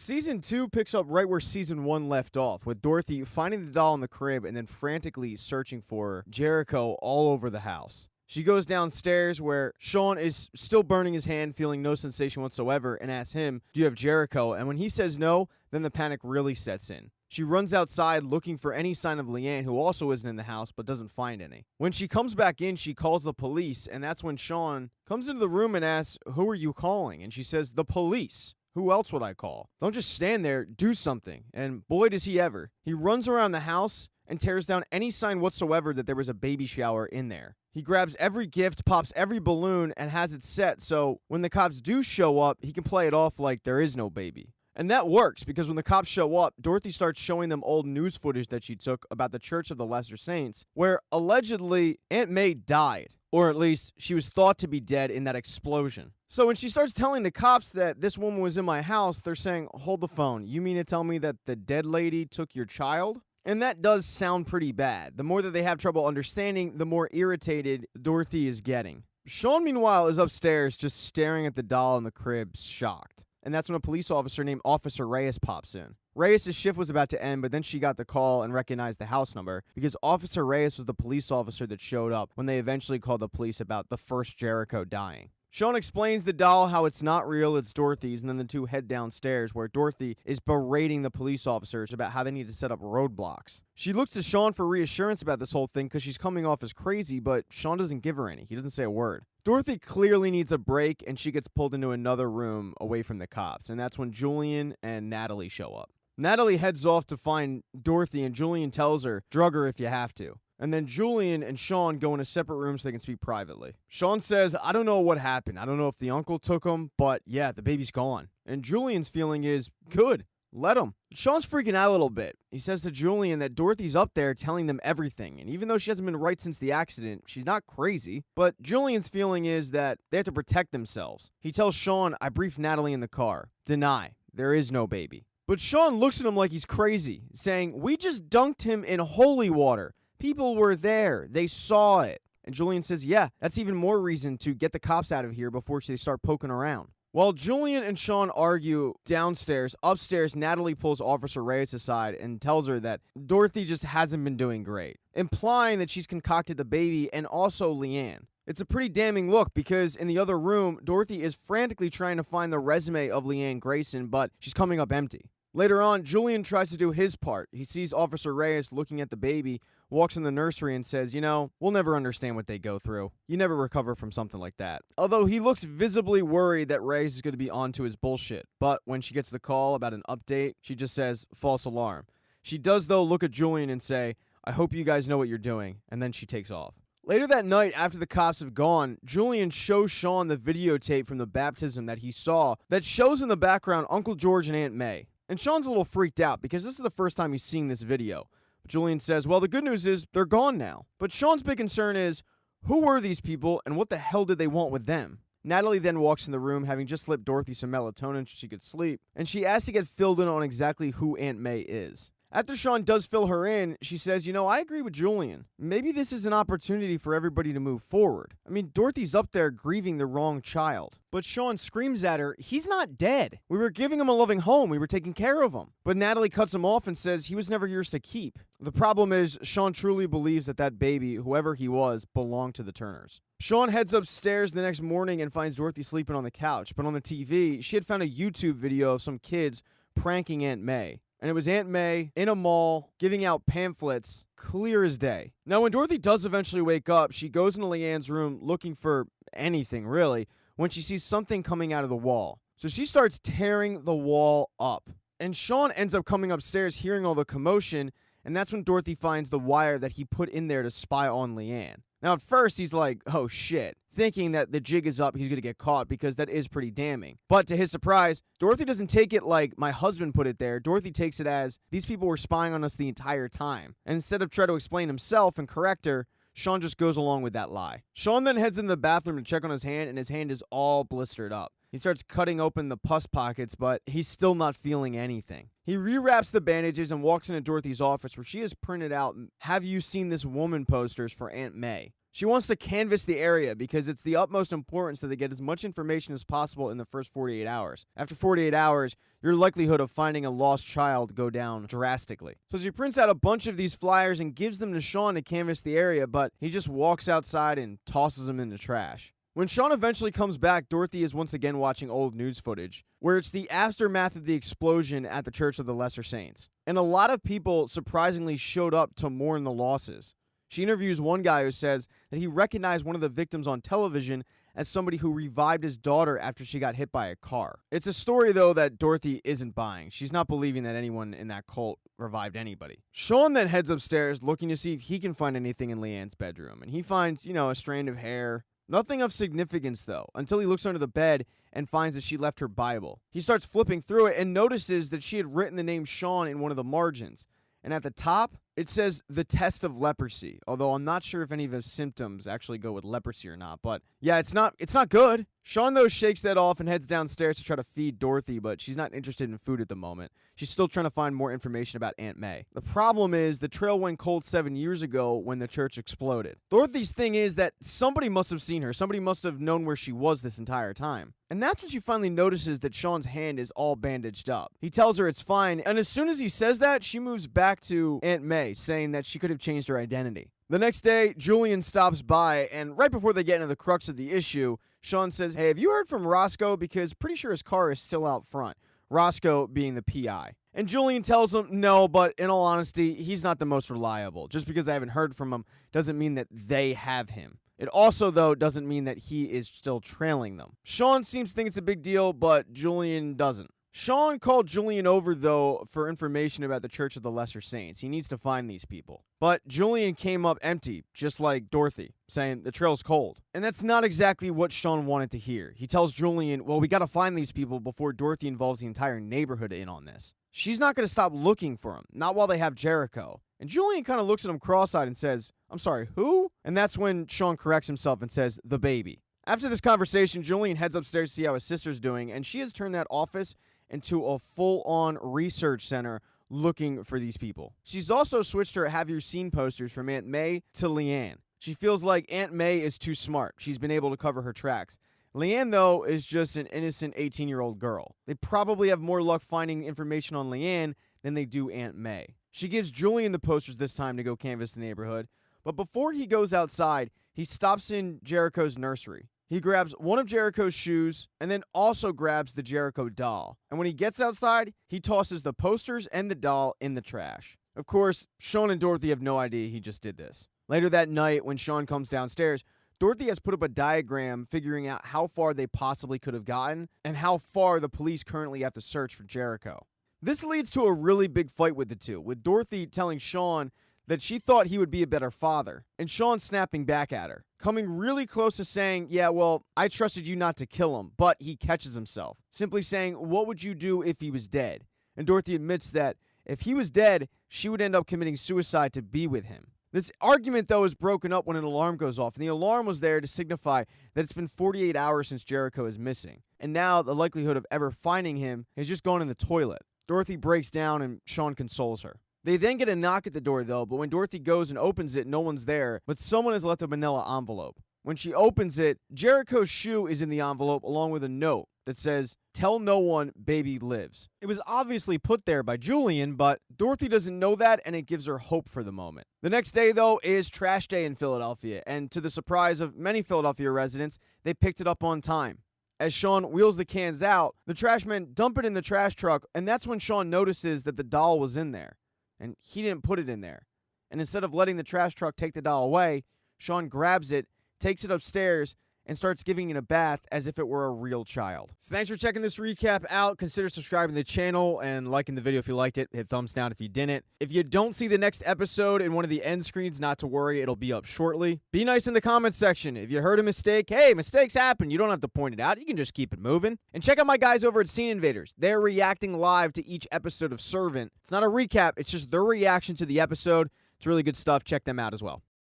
Season 2 picks up right where Season 1 left off, with Dorothy finding the doll in the crib and then frantically searching for Jericho all over the house. She goes downstairs where Sean is still burning his hand, feeling no sensation whatsoever, and asks him, "Do you have Jericho?" And when he says no, then the panic really sets in. She runs outside looking for any sign of Leanne, who also isn't in the house but doesn't find any. When she comes back in, she calls the police, and that's when Sean comes into the room and asks, "Who are you calling?" And she says, "The police. Who else would I call? Don't just stand there, do something." And boy, does he ever. He runs around the house and tears down any sign whatsoever that there was a baby shower in there. He grabs every gift, pops every balloon, and has it set so when the cops do show up, he can play it off like there is no baby. And that works, because when the cops show up, Dorothy starts showing them old news footage that she took about the Church of the Lesser Saints, where allegedly Aunt May died, or at least she was thought to be dead in that explosion. So when she starts telling the cops that this woman was in my house, they're saying, "Hold the phone. You mean to tell me that the dead lady took your child?" And that does sound pretty bad. The more that they have trouble understanding, the more irritated Dorothy is getting. Sean, meanwhile, is upstairs just staring at the doll in the crib, shocked. And that's when a police officer named Officer Reyes pops in. Reyes' shift was about to end, but then she got the call and recognized the house number because Officer Reyes was the police officer that showed up when they eventually called the police about the first Jericho dying. Sean explains the doll, how it's not real, it's Dorothy's, and then the two head downstairs where Dorothy is berating the police officers about how they need to set up roadblocks. She looks to Sean for reassurance about this whole thing because she's coming off as crazy, but Sean doesn't give her any. He doesn't say a word. Dorothy clearly needs a break, and she gets pulled into another room away from the cops, and that's when Julian and Natalie show up. Natalie heads off to find Dorothy, and Julian tells her, "Drug her if you have to." And then Julian and Sean go into separate rooms so they can speak privately. Sean says, "I don't know what happened. I don't know if the uncle took him, but yeah, the baby's gone." And Julian's feeling is, "Good. Let him." Sean's freaking out a little bit. He says to Julian that Dorothy's up there telling them everything. And even though she hasn't been right since the accident, she's not crazy. But Julian's feeling is that they have to protect themselves. He tells Sean, "I briefed Natalie in the car. Deny. There is no baby." But Sean looks at him like he's crazy, saying, "We just dunked him in holy water. People were there. They saw it." And Julian says, "Yeah, that's even more reason to get the cops out of here before they start poking around." While Julian and Sean argue downstairs, upstairs, Natalie pulls Officer Reyes aside and tells her that Dorothy just hasn't been doing great, implying that she's concocted the baby and also Leanne. It's a pretty damning look because in the other room, Dorothy is frantically trying to find the resume of Leanne Grayson, but she's coming up empty. Later on, Julian tries to do his part. He sees Officer Reyes looking at the baby, walks in the nursery and says, "We'll never understand what they go through. You never recover from something like that." Although he looks visibly worried that Reyes is going to be onto his bullshit. But when she gets the call about an update, she just says, "False alarm." She does, though, look at Julian and say, "I hope you guys know what you're doing," and then she takes off. Later that night, after the cops have gone, Julian shows Sean the videotape from the baptism that he saw that shows in the background Uncle George and Aunt May. And Sean's a little freaked out because this is the first time he's seeing this video. But Julian says, "Well, the good news is they're gone now." But Sean's big concern is, who were these people and what the hell did they want with them? Natalie then walks in the room, having just slipped Dorothy some melatonin so she could sleep, and she asks to get filled in on exactly who Aunt May is. After Sean does fill her in, she says, "I agree with Julian. Maybe this is an opportunity for everybody to move forward. I mean, Dorothy's up there grieving the wrong child." But Sean screams at her, "He's not dead. We were giving him a loving home. We were taking care of him." But Natalie cuts him off and says he was never yours to keep. The problem is, Sean truly believes that baby, whoever he was, belonged to the Turners. Sean heads upstairs the next morning and finds Dorothy sleeping on the couch. But on the TV, she had found a YouTube video of some kids pranking Aunt May. And it was Aunt May in a mall giving out pamphlets, clear as day. Now, when Dorothy does eventually wake up, she goes into Leanne's room looking for anything, really, when she sees something coming out of the wall. So she starts tearing the wall up. And Sean ends up coming upstairs hearing all the commotion, and that's when Dorothy finds the wire that he put in there to spy on Leanne. Now, at first, he's like, "Oh, shit," thinking that the jig is up, he's going to get caught, because that is pretty damning. But to his surprise, Dorothy doesn't take it like "my husband put it there." Dorothy takes it as, "These people were spying on us the entire time." And instead of trying to explain himself and correct her, Sean just goes along with that lie. Sean then heads into the bathroom to check on his hand, and his hand is all blistered up. He starts cutting open the pus pockets, but he's still not feeling anything. He rewraps the bandages and walks into Dorothy's office, where she has printed out "Have you seen this woman" posters for Aunt May. She wants to canvass the area because it's the utmost importance that they get as much information as possible in the first 48 hours. After 48 hours, your likelihood of finding a lost child go down drastically. So she prints out a bunch of these flyers and gives them to Sean to canvass the area, but he just walks outside and tosses them in the trash. When Sean eventually comes back, Dorothy is once again watching old news footage, where it's the aftermath of the explosion at the Church of the Lesser Saints. And a lot of people surprisingly showed up to mourn the losses. She interviews one guy who says that he recognized one of the victims on television as somebody who revived his daughter after she got hit by a car. It's a story, though, that Dorothy isn't buying. She's not believing that anyone in that cult revived anybody. Sean then heads upstairs looking to see if he can find anything in Leanne's bedroom. And he finds, a strand of hair. Nothing of significance, though, until he looks under the bed and finds that she left her Bible. He starts flipping through it and notices that she had written the name Sean in one of the margins. And at the top, it says the test of leprosy, although I'm not sure if any of the symptoms actually go with leprosy or not. But yeah, it's not good. Sean, though, shakes that off and heads downstairs to try to feed Dorothy, but she's not interested in food at the moment. She's still trying to find more information about Aunt May. The problem is the trail went cold 7 years ago when the church exploded. Dorothy's thing is that somebody must have seen her. Somebody must have known where she was this entire time. And that's when she finally notices that Sean's hand is all bandaged up. He tells her it's fine, and as soon as he says that, she moves back to Aunt May, saying that she could have changed her identity. The next day, Julian stops by, and right before they get into the crux of the issue, Sean says, "Hey, have you heard from Roscoe? Because pretty sure his car is still out front." Roscoe being the PI. And Julian tells him, no, but in all honesty, he's not the most reliable. Just because I haven't heard from him doesn't mean that they have him. It also, though, doesn't mean that he is still trailing them. Sean seems to think it's a big deal, but Julian doesn't. Sean called Julian over, though, for information about the Church of the Lesser Saints. He needs to find these people. But Julian came up empty, just like Dorothy, saying the trail's cold. And that's not exactly what Sean wanted to hear. He tells Julian, well, we gotta find these people before Dorothy involves the entire neighborhood in on this. She's not gonna stop looking for him, not while they have Jericho. And Julian kind of looks at him cross-eyed and says, I'm sorry, who? And that's when Sean corrects himself and says, the baby. After this conversation, Julian heads upstairs to see how his sister's doing, and she has turned that office into a full-on research center looking for these people. She's also switched her Have You Seen posters from Aunt May to Leanne. She feels like Aunt May is too smart. She's been able to cover her tracks. Leanne, though, is just an innocent 18-year-old girl. They probably have more luck finding information on Leanne than they do Aunt May. She gives Julian the posters this time to go canvass the neighborhood, but before he goes outside, he stops in Jericho's nursery. He grabs one of Jericho's shoes and then also grabs the Jericho doll. And when he gets outside, he tosses the posters and the doll in the trash. Of course, Sean and Dorothy have no idea he just did this. Later that night, when Sean comes downstairs, Dorothy has put up a diagram figuring out how far they possibly could have gotten and how far the police currently have to search for Jericho. This leads to a really big fight with the two, with Dorothy telling Sean that she thought he would be a better father, and Sean snapping back at her, coming really close to saying, yeah, well, I trusted you not to kill him, but he catches himself, simply saying, what would you do if he was dead? And Dorothy admits that if he was dead, she would end up committing suicide to be with him. This argument, though, is broken up when an alarm goes off, and the alarm was there to signify that it's been 48 hours since Jericho is missing, and now the likelihood of ever finding him has just gone in the toilet. Dorothy breaks down, and Sean consoles her. They then get a knock at the door, though, but when Dorothy goes and opens it, no one's there, but someone has left a manila envelope. When she opens it, Jericho's shoe is in the envelope along with a note that says, tell no one baby lives. It was obviously put there by Julian, but Dorothy doesn't know that, and it gives her hope for the moment. The next day, though, is trash day in Philadelphia, and to the surprise of many Philadelphia residents, they picked it up on time. As Sean wheels the cans out, the trash men dump it in the trash truck, and that's when Sean notices that the doll was in there. And he didn't put it in there. And instead of letting the trash truck take the doll away, Sean grabs it, takes it upstairs, and starts giving it a bath as if it were a real child. Thanks for checking this recap out. Consider subscribing to the channel and liking the video if you liked it. Hit thumbs down if you didn't. If you don't see the next episode in one of the end screens, not to worry, it'll be up shortly. Be nice in the comments section. If you heard a mistake, hey, mistakes happen. You don't have to point it out. You can just keep it moving. And check out my guys over at Scene Invaders. They're reacting live to each episode of Servant. It's not a recap. It's just their reaction to the episode. It's really good stuff. Check them out as well.